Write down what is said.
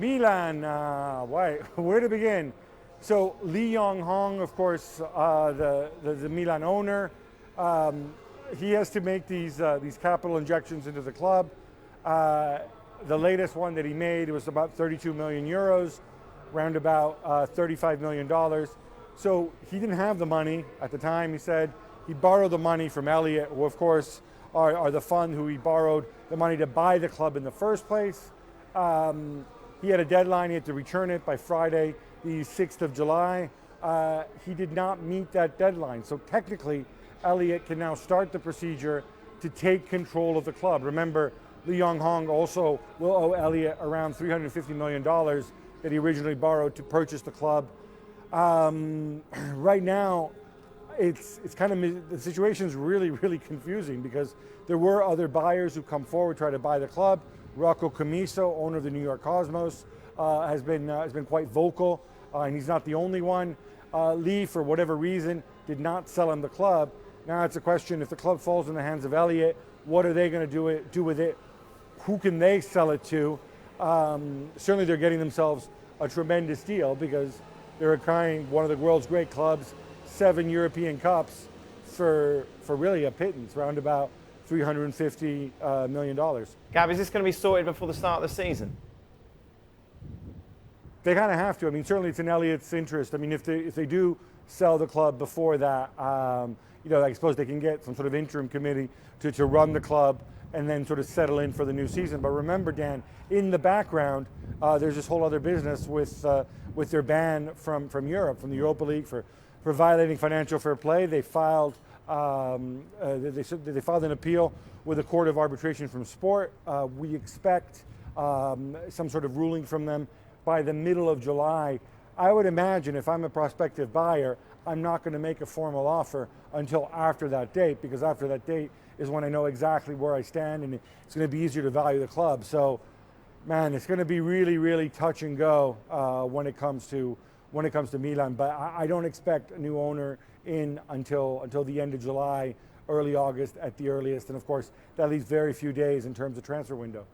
Milan, where to begin? So Li Yonghong, of course, the Milan owner, he has to make these capital injections into the club. The latest one that he made was about 32 million euros, around about $35 million. So he didn't have the money at the time. He said he borrowed the money from Elliott, who of course are the fund who he borrowed the money to buy the club in the first place. He had a deadline, he had to return it by Friday, the 6th of July. He did not meet that deadline. So technically, Elliott can now start the procedure to take control of the club. Remember, Li Yonghong also will owe Elliott around $350 million that he originally borrowed to purchase the club. Right now, it's kind of, the situation's really, really confusing because there were other buyers who come forward, try to buy the club. Rocco Commisso, owner of the New York Cosmos, has been quite vocal, and he's not the only one. Lee, for whatever reason, did not sell him the club. Now it's a question, if the club falls in the hands of Elliott, what are they going to do with it? Who can they sell it to? Certainly they're getting themselves a tremendous deal because they're acquiring one of the world's great clubs, 7 European Cups for really a pittance, around about $350 million. Gab, is this going to be sorted before the start of the season? They kind of have to. I mean, certainly it's in Elliott's interest. I mean, if they do sell the club before that, I suppose they can get some sort of interim committee to run the club and then sort of settle in for the new season. But remember, Dan, in the background, there's this whole other business with their ban from Europe, from the Europa League for violating financial fair play. They filed they filed an appeal with the Court of Arbitration from Sport. We expect some sort of ruling from them by the middle of July. I would imagine if I'm a prospective buyer, I'm not going to make a formal offer until after that date, because after that date is when I know exactly where I stand and it's going to be easier to value the club. So, man, it's going to be really, really touch and go when it comes to Milan. But I don't expect a new owner in until the end of July, early August at the earliest. And of course, that leaves very few days in terms of transfer window.